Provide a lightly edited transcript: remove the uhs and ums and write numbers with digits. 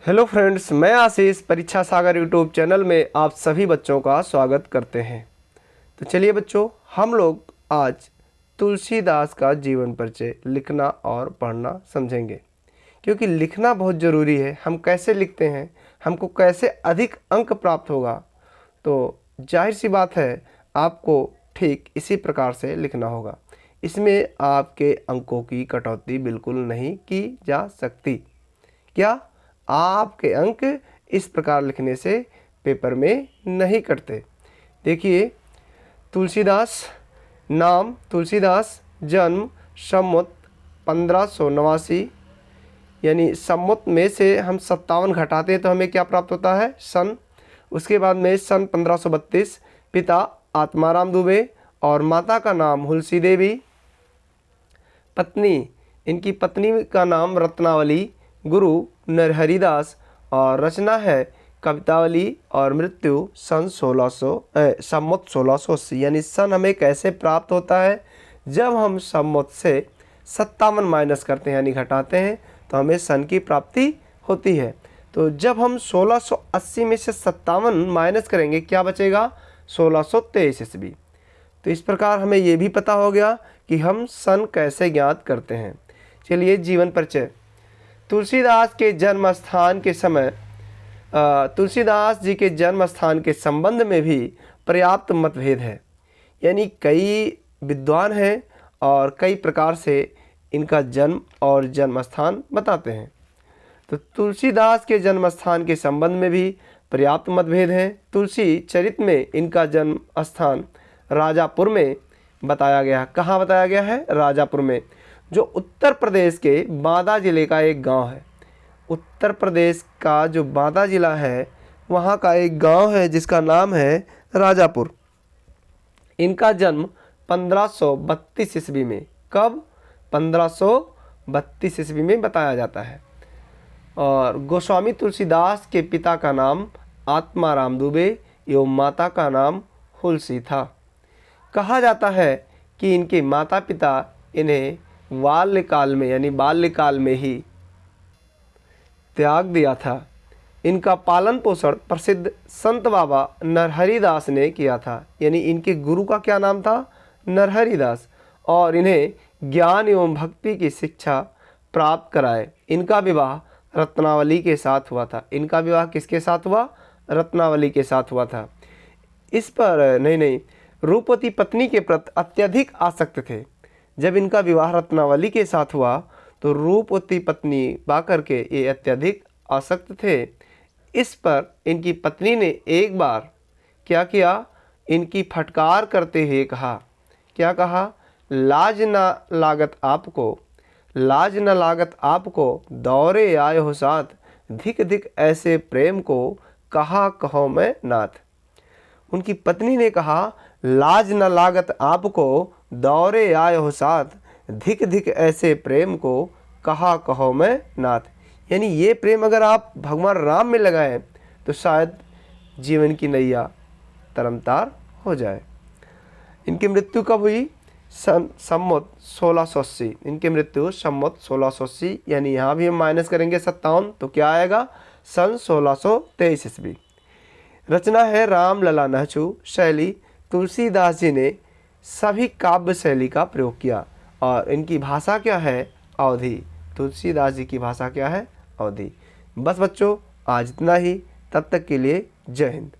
Hello friends, मैं आशीष परीक्षा सागर YouTube channel में आप सभी बच्चों का स्वागत करते हैं। तो चलिए बच्चों, हम लोग आज तुलसीदास का जीवन परिचय लिखना और पढ़ना समझेंगे, क्योंकि लिखना बहुत ज़रूरी है। हम कैसे लिखते हैं, हमको कैसे अधिक अंक प्राप्त होगा, तो जाहिर सी बात है आपको ठीक इसी प्रकार से लिखना होगा। इसमें आपके अंकों की कटौती बिल्कुल नहीं की जा सकती। क्या आपके अंक इस प्रकार लिखने से पेपर में नहीं कटते। देखिए, तुलसीदास, नाम तुलसीदास, जन्म सम्वत 1589, यानी सम्वत में से हम 57 घटाते हैं तो हमें क्या प्राप्त होता है, सन। उसके बाद में सन 1532। पिता आत्माराम दुबे और माता का नाम हुलसी देवी। पत्नी, इनकी पत्नी का नाम रत्नावली। गुरु नरहरिदास और रचना है कवितावली। और मृत्यु सन 1600 1680, यानी सन हमें कैसे प्राप्त होता है, जब हम सम्मत से 57 माइनस करते हैं यानी घटाते हैं तो हमें सन की प्राप्ति होती है। तो जब हम 1680 में से 57 माइनस करेंगे क्या बचेगा, 1623 ईस्वी। तो इस प्रकार हमें ये भी पता हो गया कि हम सन कैसे ज्ञात करते हैं। चलिए, जीवन परिचय। तुलसीदास के जन्म स्थान के समय तुलसीदास जी के जन्म स्थान के संबंध में भी पर्याप्त मतभेद है, यानी कई विद्वान हैं और कई प्रकार से इनका जन्म और जन्म स्थान बताते हैं। तो तुलसीदास के जन्म स्थान के संबंध में भी पर्याप्त मतभेद हैं। तुलसी चरित में इनका जन्म स्थान राजापुर में बताया गया। कहाँ बताया गया है, राजापुर में, जो उत्तर प्रदेश के बांदा जिले का एक गांव है। उत्तर प्रदेश का जो बांदा जिला है वहाँ का एक गांव है जिसका नाम है राजापुर। इनका जन्म 1532 ईस्वी में, कब, 1532 ईस्वी में बताया जाता है। और गोस्वामी तुलसीदास के पिता का नाम आत्माराम दुबे एवं माता का नाम हुलसी था। कहा जाता है कि इनके माता पिता इन्हें बाल्यकाल में, यानी बाल्यकाल में ही त्याग दिया था। इनका पालन पोषण प्रसिद्ध संत बाबा नरहरिदास ने किया था, यानी इनके गुरु का क्या नाम था, नरहरिदास, और इन्हें ज्ञान एवं भक्ति की शिक्षा प्राप्त कराए। इनका विवाह रत्नावली के साथ हुआ था। इनका विवाह किसके साथ हुआ, रत्नावली के साथ हुआ था। इस पर नहीं, रूपवती पत्नी के प्रति अत्यधिक आसक्त थे। जब इनका विवाह रत्नावली के साथ हुआ तो रूपवती पत्नी पाकर के ये अत्यधिक आसक्त थे। इस पर इनकी पत्नी ने एक बार क्या किया, इनकी फटकार करते हुए कहा, क्या कहा, लाज न लागत आपको, लाज न लागत आपको, दौरे आए हो साथ, धिक धिक ऐसे प्रेम को, कहा कहो मैं नाथ। उनकी पत्नी ने कहा, लाज न लागत आपको, दौरे आए हो साथ, धिक धिक ऐसे प्रेम को, कहा कहो मैं नाथ। यानी ये प्रेम अगर आप भगवान राम में लगाएं तो शायद जीवन की नैया तरमतार हो जाए। इनकी मृत्यु कब हुई, सम्मत 1680। इनकी मृत्यु सम्मत 1680, यानी यहाँ भी हम माइनस करेंगे 57 तो क्या आएगा, सन 1623 ईस्वी। रचना है रामलला नहचु। शैली, तुलसीदास जी ने सभी काव्य शैली का प्रयोग किया। और इनकी भाषा क्या है, अवधी। तुलसीदास जी की भाषा क्या है, अवधी। बस बच्चों, आज इतना ही। तब तक के लिए जय हिंद।